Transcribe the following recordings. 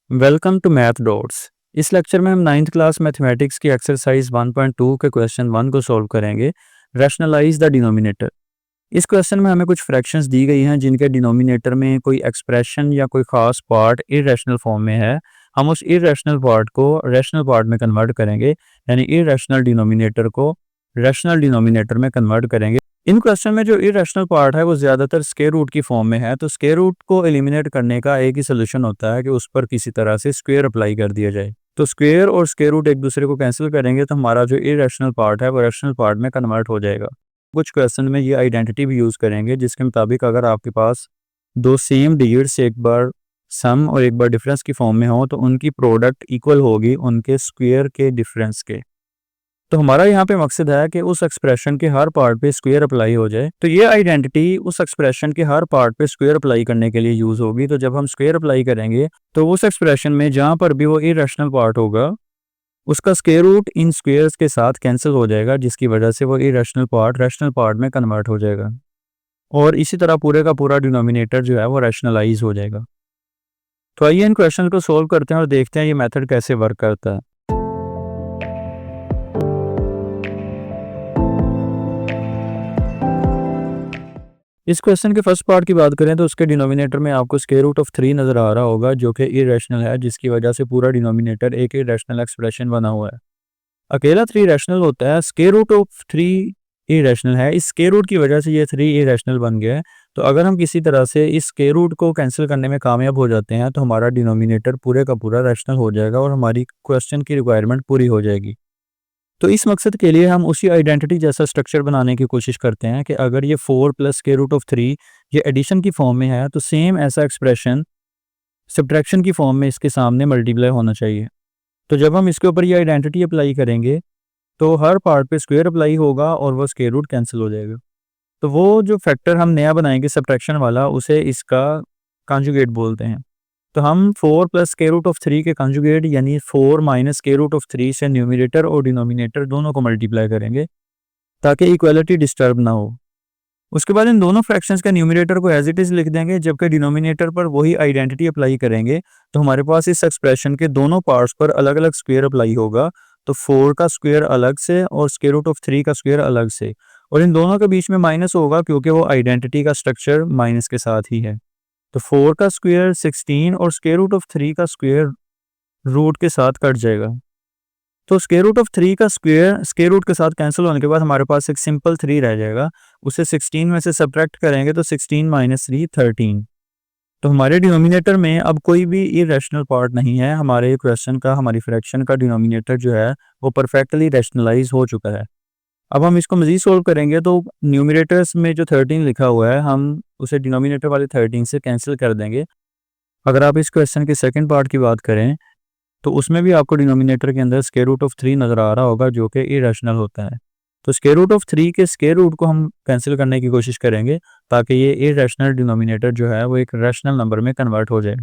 Welcome to Math Dots. इस lecture में हम नाइन्थ क्लास मैथमेटिक्स की एक्सरसाइज 1.2 के क्वेश्चन 1 को सॉल्व करेंगे। Rationalise the denominator. इस क्वेश्चन में हमें कुछ फ्रैक्शंस दी गई हैं जिनके डिनोमिनेटर में कोई एक्सप्रेशन या कोई खास पार्ट इरेशनल फॉर्म में है। हम उस इरेशनल पार्ट को रैशनल पार्ट में कन्वर्ट करेंगे, यानी इरेशनल डिनोमिनेटर को रैशनल डिनोमिनेटर में कन्वर्ट करेंगे। इन क्वेश्चन में जो इरेशनल पार्ट है वो ज़्यादातर स्क्वायर रूट की फॉर्म में है, तो स्क्वायर रूट को एलिमिनेट करने का एक ही सोल्यूशन होता है कि उस पर किसी तरह से स्क्वायर अप्लाई कर दिया जाए। तो स्क्वायर और स्क्वायर रूट एक दूसरे को कैंसिल करेंगे तो हमारा जो इरेशनल पार्ट है वो रैशनल पार्ट में कन्वर्ट हो जाएगा। कुछ क्वेश्चन में ये आइडेंटिटी भी यूज़ करेंगे जिसके मुताबिक अगर आपके पास दो सेम डिजिट्स एक बार सम और एक बार डिफरेंस की फॉर्म में हो तो उनकी प्रोडक्ट इक्वल होगी उनके स्क्वायर के डिफरेंस के। तो हमारा यहाँ पे मकसद है कि उस एक्सप्रेशन के हर पार्ट पे स्क्वायर अप्लाई हो जाए। तो ये आइडेंटिटी उस एक्सप्रेशन के हर पार्ट पे स्क्वायर अप्लाई करने के लिए यूज़ होगी। तो जब हम स्क्वायर अप्लाई करेंगे तो उस एक्सप्रेशन में जहाँ पर भी वो इरेशनल पार्ट होगा उसका स्क्वायर रूट इन स्क्वायर्स के साथ कैंसिल हो जाएगा, जिसकी वजह से वो इरेशनल पार्ट रैशनल पार्ट में कन्वर्ट हो जाएगा और इसी तरह पूरे का पूरा डिनोमिनेटर जो है वो रैशनलाइज हो जाएगा। तो आइए इन क्वेश्चन को सोल्व करते हैं और देखते हैं ये मेथड कैसे वर्क करता है। इस क्वेश्चन के फर्स्ट पार्ट की बात करें तो उसके डिनोमिनेटर में आपको स्क्वायर रूट ऑफ 3 नज़र आ रहा होगा जो कि इरेशनल है, जिसकी वजह से पूरा डिनोमिनेटर एक इरेशनल एक्सप्रेशन बना हुआ है। अकेला 3 रैशनल होता है, स्क्वायर रूट ऑफ 3 इरेशनल है। इस स्क्वायर रूट की वजह से ये 3 इरेशनल बन गया है। तो अगर हम किसी तरह से इस स्क्वायर रूट को कैंसिल करने में कामयाब हो जाते हैं तो हमारा डिनोमिनेटर पूरे का पूरा रैशनल हो जाएगा और हमारी क्वेश्चन की रिक्वायरमेंट पूरी हो जाएगी। तो इस मकसद के लिए हम उसी आइडेंटिटी जैसा स्ट्रक्चर बनाने की कोशिश करते हैं कि अगर ये 4 प्लस स्क्वायर रूट ऑफ 3 ये एडिशन की फॉर्म में है तो सेम ऐसा एक्सप्रेशन सब्ट्रैक्शन की फॉर्म में इसके सामने मल्टीप्लाई होना चाहिए। तो जब हम इसके ऊपर ये आइडेंटिटी अप्लाई करेंगे तो हर पार्ट पे स्क्वायर अप्लाई होगा और वो स्क्वायर रूट कैंसिल हो जाएगा। तो वो जो फैक्टर हम नया बनाएंगे सब्ट्रैक्शन वाला उसे इसका कॉन्जुगेट बोलते हैं। तो हम 4 प्लस स्क्वायर रूट ऑफ 3 के कॉन्जुगेट यानी 4 माइनस स्क्वायर रूट ऑफ 3 से न्यूमरेटर और डिनोमिनेटर दोनों को मल्टीप्लाई करेंगे ताकि इक्वालिटी डिस्टर्ब ना हो। उसके बाद इन दोनों फ्रैक्शंस का न्यूमरेटर को एज इट इज़ लिख देंगे, जबकि डिनोमिनेटर पर वही आइडेंटिटी अप्लाई करेंगे। तो हमारे पास इस एक्सप्रेशन के दोनों पार्ट्स पर अलग अलग स्क्वायर अप्लाई होगा। तो 4 का स्क्वायर अलग से और स्क्वायर रूट ऑफ 3 का स्क्वायर अलग से, और इन दोनों के बीच में माइनस होगा क्योंकि वो आइडेंटिटी का स्ट्रक्चर माइनस के साथ ही है। तो 4 का स्क्वायर 16 और स्क्वायर रूट ऑफ 3 का स्क्वायर रूट के साथ कट जाएगा। तो स्क्वायर रूट ऑफ 3 का स्क्वायर स्क्वायर रूट के साथ कैंसिल होने के बाद हमारे पास एक सिंपल 3 रह जाएगा। उसे 16 में से सब्ट्रैक्ट करेंगे तो 16 माइनस 3 13। तो हमारे डिनोमिनेटर में अब कोई भी इरेशनल पार्ट नहीं है। हमारे क्वेश्चन का हमारी फ्रैक्शन का डिनोमिनेटर जो है वो परफेक्टली रैशनलाइज हो चुका है। अब हम इसको मज़ीद सोल्व करेंगे तो न्यूमरेटर्स में जो 13 लिखा हुआ है हम उसे डिनोमिनेटर वाले 13 से कैंसिल कर देंगे। अगर आप इस क्वेश्चन के सेकंड पार्ट की बात करें तो उसमें भी आपको डिनोमिनेटर के अंदर स्क्वायर रूट ऑफ 3 नज़र आ रहा होगा जो कि इरेशनल होता है। तो स्क्वायर रूट ऑफ 3 के स्क्वायर रूट को हम कैंसिल करने की कोशिश करेंगे ताकि ये इरेशनल डिनोमिनेटर जो है वो एक रैशनल नंबर में कन्वर्ट हो जाए।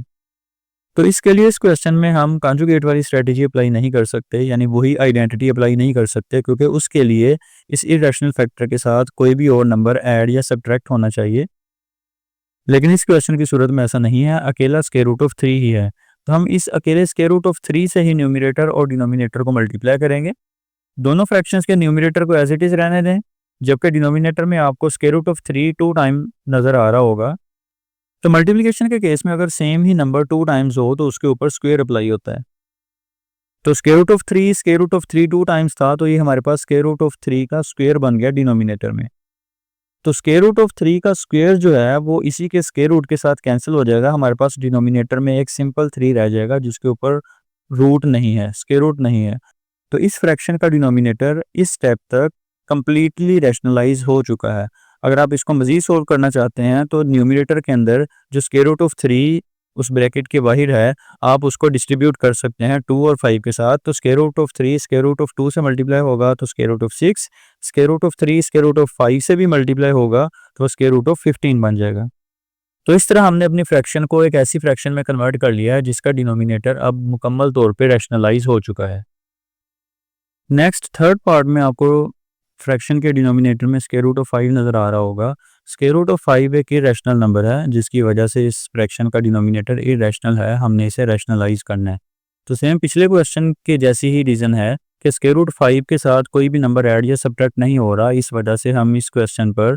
तो इसके लिए इस क्वेश्चन में हम कॉन्जुगेट वाली स्ट्रेटजी अप्लाई नहीं कर सकते, यानी वही आइडेंटिटी अप्लाई नहीं कर सकते, क्योंकि उसके लिए इस इरेशनल फैक्टर के साथ कोई भी और नंबर ऐड या सब्ट्रैक्ट होना चाहिए। लेकिन इस क्वेश्चन की सूरत में ऐसा नहीं है, अकेला स्क्वायर रूट ऑफ 3 ही है। तो हम इस अकेले स्क्वायर रूट ऑफ 3 से ही न्यूमरेटर और डिनोमिनेटर को मल्टीप्लाई करेंगे। दोनों फ्रैक्शंस के न्यूमरेटर को एज इट इज़ रहने दें, जबकि डिनोमिनेटर में आपको स्क्वायर रूट ऑफ 3 2 टाइम नज़र आ रहा होगा। तो मल्टीप्लिकेशन के केस में अगर सेम ही नंबर 2 टाइम्स हो तो उसके ऊपर स्क्वायर अप्लाई होता है। तो स्क्वायर रूट ऑफ 3 2 टाइम्स था, तो ये हमारे पास स्क्वायर रूट ऑफ 3 का स्क्वायर बन गया डिनोमिनेटर में। तो स्क्वायर रूट ऑफ 3 का स्क्वायर जो है वो इसी के स्क्वायर रूट के साथ कैंसिल हो जाएगा। हमारे पास डिनोमिनेटर में एक सिंपल 3 रह जाएगा जिसके ऊपर रूट नहीं है, स्क्वायर रूट नहीं है। तो इस फ्रैक्शन का डिनोमिनेटर इस स्टेप तक कंप्लीटली रैशनलाइज हो चुका है। अगर आप इसको मज़ीद सोल्व करना चाहते हैं तो न्यूमरेटर के अंदर जो स्क्वायर रूट ऑफ 3 उस ब्रैकेट के बाहर है, आप उसको डिस्ट्रीब्यूट कर सकते हैं 2 और 5 के साथ। तो square root of 3 square root of 2 से मल्टीप्लाई होगा तो square root of 6, square root of 3 square root of 5 से भी मल्टीप्लाई होगा तो स्क्वायर रूट ऑफ 15 बन जाएगा। तो इस तरह हमने अपनी फ्रैक्शन को एक ऐसी फ्रैक्शन में कन्वर्ट कर लिया है जिसका डिनोमिनेटर अब मुकम्मल तौर पे रैशनलाइज हो चुका है। नेक्स्ट थर्ड पार्ट में आपको फ्रैक्शन के डिनोमिनेटर में स्क्वायर रूट ऑफ 5 नज़र आ रहा होगा। स्क्वायर रूट ऑफ 5 एक इरेशनल नंबर है जिसकी वजह से इस फ्रैक्शन का डिनोमिनेटर इरेशनल है, हमने इसे रैशनलाइज करना है। तो सेम पिछले क्वेश्चन के जैसी ही रीज़न है कि स्क्वायर रूट 5 के साथ कोई भी नंबर ऐड या सब्ट्रैक्ट नहीं हो रहा, इस वजह से हम इस क्वेश्चन पर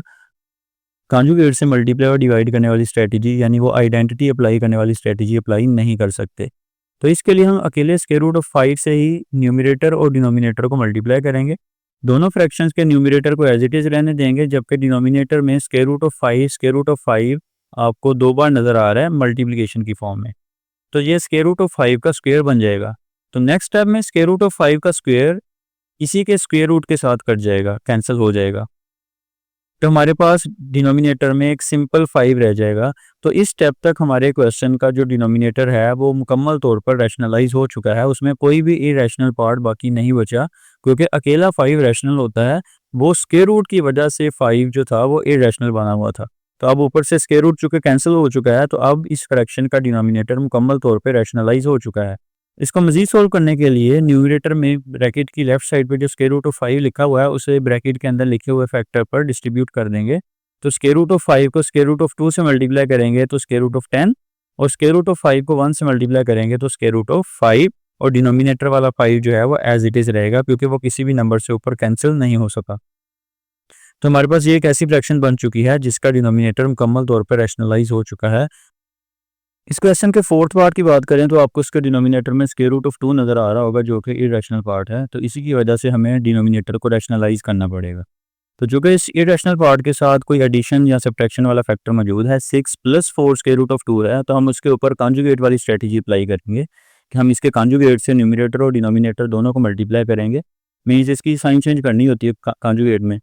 कॉन्जुगेट से मल्टीप्लाई और डिवाइड करने वाली स्ट्रेटजी यानी वो आइडेंटिटी अप्लाई करने वाली स्ट्रेटजी अप्लाई नहीं कर सकते। तो इसके लिए हम अकेले स्क्वायर रूट ऑफ 5 से ही न्यूमरेटर और डिनोमिनेटर को मल्टीप्लाई करेंगे। दोनों फ्रैक्शंस के न्यूमरेटर को एज इट इज़ रहने देंगे, जबकि डिनोमिनेटर में स्क्वायर रूट ऑफ 5 आपको 2 बार नज़र आ रहा है मल्टीप्लिकेशन की फॉर्म में। तो ये स्क्वायर रूट ऑफ 5 का स्क्वायर बन जाएगा। तो नेक्स्ट स्टेप में स्क्वायर रूट ऑफ 5 का स्क्वायर इसी के स्क्वायर रूट के साथ कट जाएगा, कैंसिल हो जाएगा। तो हमारे पास डिनोमिनेटर में एक सिंपल 5 रह जाएगा। तो इस स्टेप तक हमारे क्वेश्चन का जो डिनोमिनेटर है वो मुकम्मल तौर पर रैशनलाइज हो चुका है, उसमें कोई भी इरेशनल पार्ट बाकी नहीं बचा, क्योंकि अकेला 5 रैशनल होता है। वो स्क्वायर रूट की वजह से 5 जो था वो इरेशनल बना हुआ था। तो अब ऊपर से स्क्वायर रूट चूँकि कैंसिल हो चुका है, तो अब इस फ्रैक्शन का डिनोमिनेटर मुकम्मल तौर पर रैशनलाइज हो चुका है। इसको मज़ीद सोल्व करने के लिए न्यूमरेटर में ब्रैकेट की लेफ्ट साइड पे जो स्क्वायर रूट ऑफ 5 लिखा हुआ है उसे ब्रैकेट के अंदर लिखे हुए फैक्टर पर डिस्ट्रीब्यूट कर देंगे। तो स्क्वायर रूट ऑफ 5 को स्क्वायर रूट ऑफ 2 से मल्टीप्लाई करेंगे तो स्क्वायर रूट ऑफ 10, और स्क्वायर रूट ऑफ 5 को 1 से मल्टीप्लाई करेंगे तो स्क्वायर रूट ऑफ 5, और डिनोमिनेटर वाला 5 जो है वो एज इट इज़ रहेगा, क्योंकि वो किसी भी नंबर से ऊपर कैंसिल नहीं हो सका। तो हमारे पास ये एक ऐसी फ्रैक्शन बन चुकी है जिसका डिनोमिनेटर मुकम्मल तौर पर रैशनलाइज हो चुका है। इस क्वेश्चन के फोर्थ पार्ट की बात करें तो आपको इसके डिनोमिनेटर में स्क्वायर रूट ऑफ 2 नज़र आ रहा होगा, जो कि इरेशनल पार्ट है। तो इसी की वजह से हमें डिनोमिनेटर को रैशनलाइज करना पड़ेगा। तो जो कि इस इरेशनल पार्ट के साथ कोई एडिशन या सब्ट्रैक्शन वाला फैक्टर मौजूद है, 6 + 4 स्क्वायर रूट ऑफ 2 है, तो हम उसके ऊपर कॉन्जुगेट वाली स्ट्रेटजी अप्लाई करेंगे कि हम इसके कॉन्जुगेट से न्यूमरेटर और डिनोमिनेटर दोनों को मल्टीप्लाई करेंगे। मीन्स इसकी साइन चेंज करनी होती है कॉन्जुगेट में,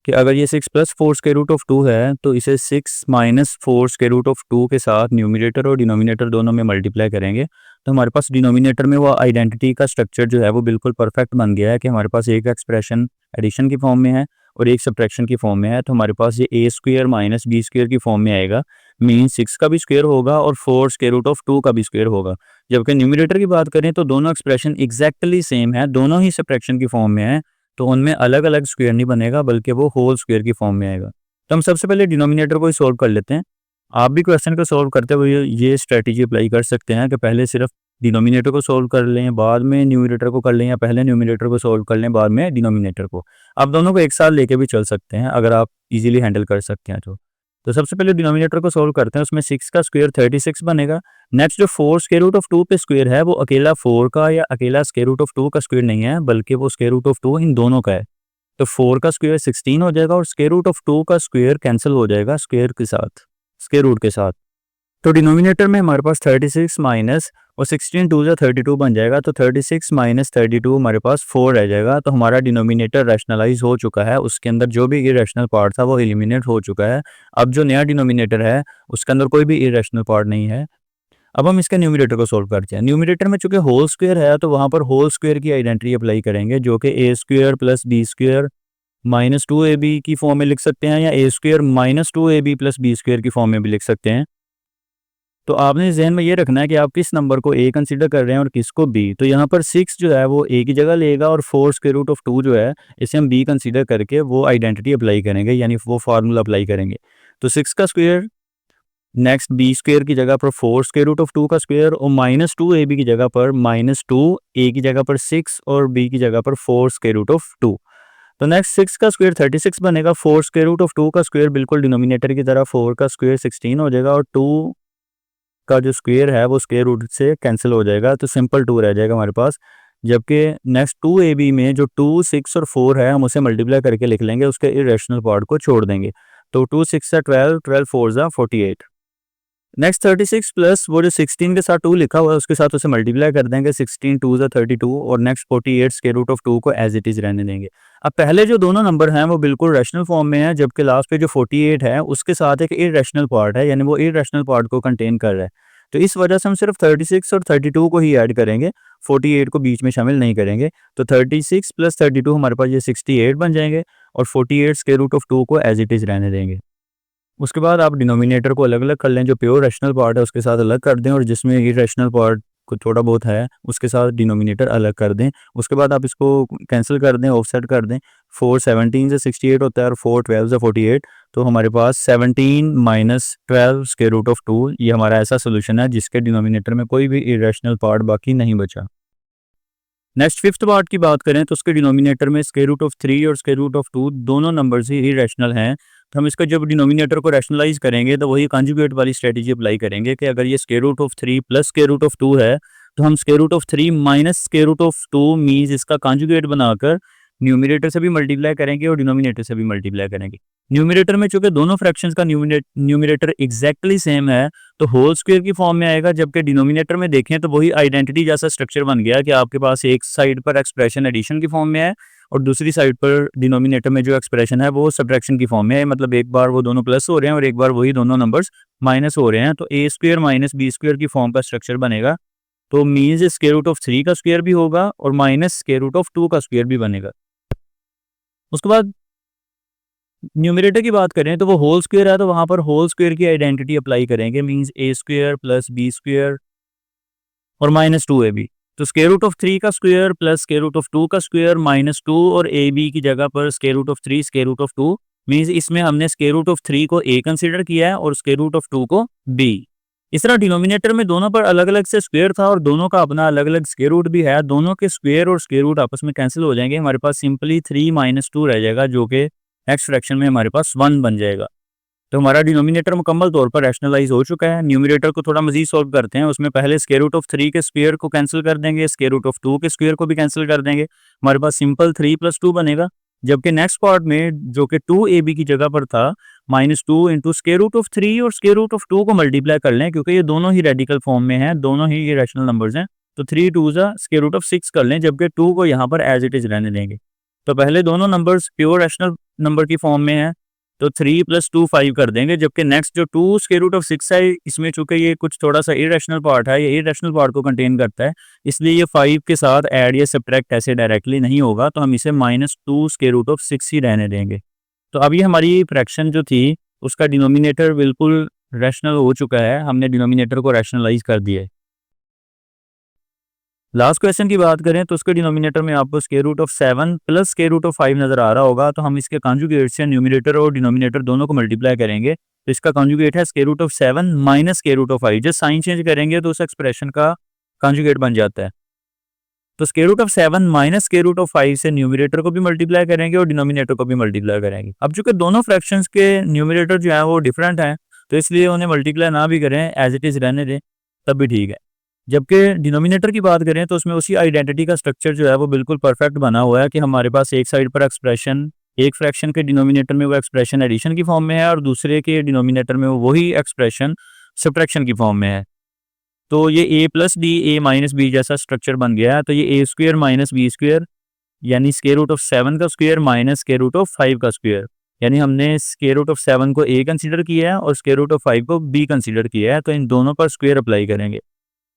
कि अगर ये 6 + 4 स्क्वायर रूट ऑफ 2 है तो इसे 6 - 4 स्क्वायर रूट ऑफ 2 के साथ न्यूमरेटर और डिनोमिनेटर दोनों में मल्टीप्लाई करेंगे। तो हमारे पास डिनोमिनेटर में वो आइडेंटिटी का स्ट्रक्चर जो है वो बिल्कुल परफेक्ट बन गया है कि हमारे पास एक एक्सप्रेशन एडिशन की फॉर्म में है और एक सब्ट्रैक्शन की फॉर्म में है। तो हमारे पास ये a² - b² की फॉर्म में आएगा। मीन 6 का भी स्क्वायर होगा और 4 स्क्वायर रूट ऑफ 2 का भी स्क्वायर होगा। जबकि न्यूमरेटर की बात करें तो दोनों एक्सप्रेशन एग्जैक्टली सेम है, दोनों ही सब्ट्रैक्शन की फॉर्म में है, तो उनमें अलग अलग स्क्वायर नहीं बनेगा बल्कि वो होल स्क्वायर की फॉर्म में आएगा। तो हम सबसे पहले डिनोमिनेटर को ही सॉल्व कर लेते हैं। आप भी क्वेश्चन को सॉल्व करते हुए ये स्ट्रेटजी अप्लाई कर सकते हैं कि पहले सिर्फ डिनोमिनेटर को सॉल्व कर लें, बाद में न्यूमरेटर को कर लें, या पहले न्यूमरेटर को सॉल्व कर लें, बाद में डिनोमिनेटर को। आप दोनों को एक साथ लेके भी चल सकते हैं अगर आप इजीली हैंडल कर सकते हैं तो सबसे पहले डिनोमिनेटर को सॉल्व करते हैं। उसमें 6 का स्क्वायर 36 बनेगा। नेक्स्ट जो 4 स्क्वायर रूट ऑफ 2 पे स्क्वायर है वो अकेला 4 का या अकेला स्क्वायर रूट ऑफ 2 का स्क्वायर नहीं है, बल्कि वो स्क्वायर रूट ऑफ 2 इन दोनों का है। तो 4 का स्क्वायर 16 हो जाएगा और स्क्वायर रूट ऑफ 2 का स्क्वायर कैंसिल हो जाएगा स्क्वायर के साथ, स्क्वायर रूट के साथ। तो डिनोमिनेटर में हमारे पास 36 माइनस और 16 2 32 बन जाएगा। तो 36 - 32 हमारे पास 4 रह जाएगा। तो हमारा डिनोमिनेटर रैशनलाइज हो चुका है, उसके अंदर जो भी इरेशनल पार्ट था वो एलिमिनेट हो चुका है। अब जो नया डिनोमिनेटर है उसके अंदर कोई भी इरेशनल पार्ट नहीं है। अब हम इसके न्यूमरेटर को सोल्व करते हैं। न्यूमरेटर में चूंकि होल स्क्वायर है तो वहाँ पर होल स्क्वायर की आइडेंटिटी अप्लाई करेंगे, जो कि a² + b² - 2ab की फॉर्म में लिख सकते हैं, या a² - 2ab + b² की फॉर्म में भी लिख सकते हैं। तो आपने ज़हन में ये रखना है कि आप किस नंबर को a कंसीडर कर रहे हैं और किसको b। तो यहाँ पर 6 जो है वो a की जगह लेगा और 4 स्क्वायर रूट ऑफ 2 जो है इसे हम b कंसीडर करके वो आइडेंटिटी अप्लाई करेंगे, यानी वो फार्मूला अप्लाई करेंगे। तो 6 का स्क्वायर नेक्स्ट b² की जगह पर 4 स्क्वायर रूट ऑफ 2 का स्क्वायर, और -2ab की जगह पर -2, a की जगह पर 6 और b की जगह पर 4 स्क्वायर रूट ऑफ 2। तो नेक्स्ट 6 का स्क्वायर 36 बनेगा। 4 स्क्वायर रूट ऑफ 2 का स्क्वायर बिल्कुल डिनोमिनेटर की तरह 4 का स्क्वायर 16 हो जाएगा, और 2 का जो स्क्वायर है वो स्क्वायर रूट से कैंसिल हो जाएगा, तो सिंपल 2 रह जाएगा हमारे पास। जबकि नेक्स्ट 2ab में जो 2, 6 और 4 है हम उसे मल्टीप्लाई करके लिख लेंगे, उसके इरेशनल पार्ट को छोड़ देंगे। तो 2 6 12, 12 4 48। नेक्स्ट 36 प्लस वो जो 16 के साथ 2 लिखा हुआ है उसके साथ उसे मल्टीप्लाई कर देंगे। 16 2 32, और नेक्स्ट 48 स्क्वायर रूट ऑफ 2 को एज इट इज़ रहने देंगे। अब पहले जो दोनों नंबर हैं वो बिल्कुल रैशनल फॉर्म में है, जबकि लास्ट पे जो 48 है उसके साथ एक इरेशनल पार्ट है, यानी वो इरेशनल पार्ट को कंटेन कर रहा है। तो इस वजह से हम सिर्फ 36 और 32 को ही ऐड करेंगे, 48 को बीच में शामिल नहीं करेंगे। तो 36 + 32 हमारे पास ये 68 बन जाएंगे, और 48 स्क्वायर रूट ऑफ 2 को एज इट इज़ रहने देंगे। उसके बाद आप डिनोमिनेटर को अलग अलग कर लें, जो प्योर रैशनल पार्ट है उसके साथ अलग कर दें, और जिसमें इरेशनल पार्ट को थोड़ा बहुत है उसके साथ डिनोमिनेटर अलग कर दें। उसके बाद आप इसको कैंसिल कर दें, ऑफसेट कर दें। 4 17 से 68 होता है और 4 12 से 48, तो हमारे पास 17 माइनस 12 स्क्वायर रूट ऑफ 2, ये हमारा ऐसा सोल्यूशन है जिसके डिनोमिनेटर में कोई भी इरेशनल पार्ट बाकी नहीं बचा। नेक्स्ट फिफ्थ पार्ट की बात करें तो उसके डिनोमिनेटर में स्क्वायर रूट ऑफ 3 और स्क्वायर रूट ऑफ 2 दोनों नंबर्स ही इरेशनल हैं। तो हम इसका जब डिनोमिनेटर को रैशनलाइज करेंगे तो वही कॉन्जुगेट वाली स्ट्रेटजी अप्लाई करेंगे कि अगर ये square root of 3 plus square root of 2 है तो हम square root of 3 minus square root of 2 means इसका कॉन्जुगेट बनाकर न्यूमिनेटर से भी मल्टीप्लाई करेंगे और डिनोमिनेटर से भी मल्टीप्लाई करेंगे। न्यूमिनेटर में चूंकि दोनों फ्रैक्शंस का न्यूमिनेटर एग्जैक्टली सेम है तो होल स्क्वायर की फॉर्म में आएगा, जबकि डिनोमिनेटर में देखें तो वही आइडेंटिटी जैसा स्ट्रक्चर बन गया कि आपके पास एक साइड पर एक्सप्रेशन एडिशन की फॉर्म में है और दूसरी साइड पर डिनोमिनेटर में जो एक्सप्रेशन है वो सब्ट्रैक्शन की फॉर्म में है। मतलब एक बार वो दोनों प्लस हो रहे हैं और एक बार वही दोनों नंबर्स माइनस हो रहे हैं, तो ए स्क्वायर माइनस बी स्क्वायर की फॉर्म का स्ट्रक्चर बनेगा। तो मीन्स स्क्वायर रूट ऑफ 3 का स्क्वायर भी होगा और माइनस स्क्वायर रूट ऑफ 2 का स्क्वायर भी बनेगा। उसके बाद न्यूमरेटर की बात करें तो वो होल स्क्वायर है, तो वहां पर होल स्क्वायर की आइडेंटिटी अप्लाई करेंगे, means a square plus b square और माइनस 2ab। तो स्क्वायर रूट ऑफ 3 का square plus square root of 2 का स्क्वायर माइनस 2 और ए बी की जगह पर square root of 3 square root of 2, means इसमें हमने स्क्वायर रूट ऑफ 3 को ए कंसिडर किया है और स्क्वायर रूट ऑफ 2 को बी। इस तरह डिनोमिनेटर में दोनों पर अलग अलग से स्क्वायर था और दोनों का अपना अलग अलग स्क्वायर रूट भी है। दोनों के स्क्वायर और स्क्वायर रूट आपस में कैंसिल हो जाएंगे, हमारे पास सिंपली 3 माइनस 2 रह जाएगा जो कि एक्स फ्रैक्शन में हमारे पास 1 बन जाएगा। तो हमारा डिनोमिनेटर मुकम्मल तौर पर रैशनलाइज हो चुका है। न्यूमरेटर को थोड़ा मजीद सॉल्व करते हैं, उसमें पहले स्क्वायर रूट ऑफ 3 के स्क्वायर को कैंसिल कर देंगे, स्क्वायर रूट ऑफ 2 के स्क्वायर को भी कैंसिल कर देंगे, हमारे पास सिंपल 3 + 2 बनेगा। जबकि नेक्स्ट पार्ट में जो कि 2ab की जगह पर था -2 इंटू स्क्वायर रूट ऑफ 3 और स्क्वायर रूट ऑफ 2 को मल्टीप्लाई कर लें क्योंकि ये दोनों ही रेडिकल फॉर्म में हैं, दोनों ही रैशनल नंबर्स हैं। तो 3 2 स्क्वायर रूट ऑफ 6 कर लें, जबकि 2 को यहाँ पर एज इट इज रहने देंगे। तो पहले दोनों नंबर्स प्योर रैशनल नंबर की फॉर्म में है, तो 3 + 2 5 कर देंगे। जबकि नेक्स्ट जो 2 स्क्वायर रूट ऑफ 6 है, इसमें चूंकि ये कुछ थोड़ा सा इरेशनल पार्ट है, ये इरेशनल पार्ट को कंटेन करता है, इसलिए ये 5 के साथ ऐड या सब्ट्रैक्ट ऐसे डायरेक्टली नहीं होगा, तो हम इसे -2 स्क्वायर रूट ऑफ 6 ही रहने देंगे। तो अभी हमारी फ्रैक्शन जो थी उसका डिनोमिनेटर बिल्कुल रैशनल हो चुका है, हमने डिनोमिनेटर को रैशनलाइज कर दिया है। लास्ट क्वेश्चन की बात करें तो उसके डिनोमिनेटर में आपको square root of 7 plus square root of 5 नजर आ रहा होगा, तो हम इसके कॉन्जुगेट से न्यूमरेटर और डिनोमिनेटर दोनों को मल्टीप्लाई करेंगे। तो इसका कॉन्जुगेट है square root of 7 minus square root of 5। जब साइन चेंज करेंगे तो उस एक्सप्रेशन का कॉन्जुगेट बन जाता है। तो square root of 7 minus square root of 5 से न्यूमरेटर को भी मल्टीप्लाई करेंगे और डिनोमिनेटर को भी मल्टीप्लाई करेंगे। अब चूंकि दोनों फ्रैक्शंस के न्यूमरेटर जो है वो डिफरेंट हैं, तो इसलिए उन्हें मल्टीप्लाई ना भी करें, एज इट इज रहने दें, तब भी ठीक है। जबकि डिनोमिनेटर की बात करें तो उसमें उसी आइडेंटिटी का स्ट्रक्चर जो है वो बिल्कुल परफेक्ट बना हुआ है कि हमारे पास एक साइड पर एक्सप्रेशन, एक फ्रैक्शन के डिनोमिनेटर में वो एक्सप्रेशन एडिशन की फॉर्म में है और दूसरे के डिनोमिनेटर में वही एक्सप्रेशन सब्ट्रैक्शन की फॉर्म में है। तो ये a + d a - b जैसा स्ट्रक्चर बन गया है। तो ये a square minus b square यानी स्क्वायर रूट ऑफ 7 का square minus square root of 5 का स्क्वायर, यानी हमने स्क्वायर रूट ऑफ 7 को a कंसीडर किया है और स्क्वायर रूट ऑफ 5 को b कंसीडर किया है, तो इन दोनों पर स्क्वायर अप्लाई करेंगे।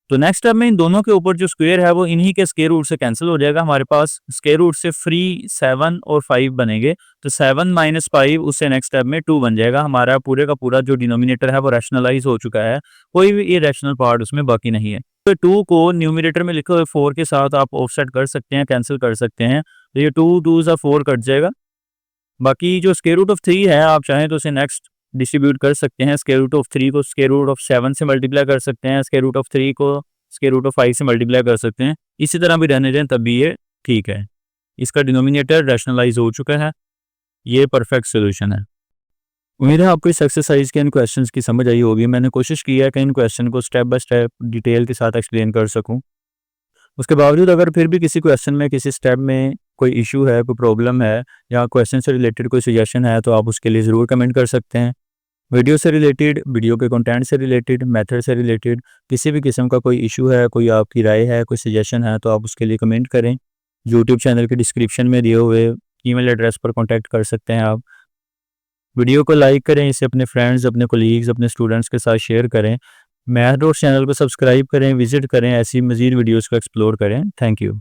तो नेक्स्ट स्टेप में इन दोनों के ऊपर जो स्क्वायर है वो इन्हीं के स्क्वायर रूट से कैंसिल हो जाएगा, हमारे पास स्क्वायर रूट से फ्री 7 और 5 बनेंगे। तो 7 - 5 उससे नेक्स्ट स्टेप में 2 बन जाएगा। हमारा पूरे का पूरा जो डिनोमिनेटर है वो रैशनलाइज हो चुका है, कोई भी इरेशनल पार्ट उसमें बाकी नहीं है। तो 2 को न्यूमरेटर में लिखे हुए 4 के साथ आप ऑफसेट कर सकते हैं, कैंसिल कर सकते हैं, तो ये 2 2 4 कट जाएगा। बाकी जो स्क्वायर रूट ऑफ 3 है आप चाहें तो उसे नेक्स्ट डिस्ट्रीब्यूट कर सकते हैं। स्क्वायर रूट ऑफ 3 को स्क्वायर रूट ऑफ 7 से मल्टीप्लाई कर सकते हैं, स्क्वायर रूट ऑफ 3 को स्क्वायर रूट ऑफ 5 से मल्टीप्लाई कर सकते हैं, इसी तरह भी रहने दें तब भी ये ठीक है। इसका डिनोमिनेटर रैशनलाइज हो चुका है, ये परफेक्ट सोल्यूशन है। उम्मीद है आपको इस एक्सरसाइज के इन क्वेश्चंस की समझ आई होगी। मैंने कोशिश की है कि इन क्वेश्चन को स्टेप बाय स्टेप डिटेल के साथ एक्सप्लेन कर सकूं। उसके बावजूद अगर फिर भी किसी क्वेश्चन में किसी स्टेप में कोई इशू है, कोई प्रॉब्लम है या क्वेश्चन से रिलेटेड कोई सजेशन है तो आप उसके लिए ज़रूर कमेंट कर सकते हैं। वीडियो से रिलेटेड, वीडियो के कंटेंट से रिलेटेड, मेथड से रिलेटेड किसी भी किस्म का कोई इशू है, कोई आपकी राय है, कोई सजेशन है तो आप उसके लिए कमेंट करें। यूट्यूब चैनल के डिस्क्रिप्शन में दिए हुए ईमेल एड्रेस पर कांटेक्ट कर सकते हैं आप। वीडियो को लाइक करें, इसे अपने फ्रेंड्स, अपने कोलीग्स, अपने स्टूडेंट्स के साथ शेयर करें। मैथ डॉट्स चैनल को सब्सक्राइब करें, विजिट करें, ऐसी मज़ीद वीडियोज़ को एक्सप्लोर करें। Thank you.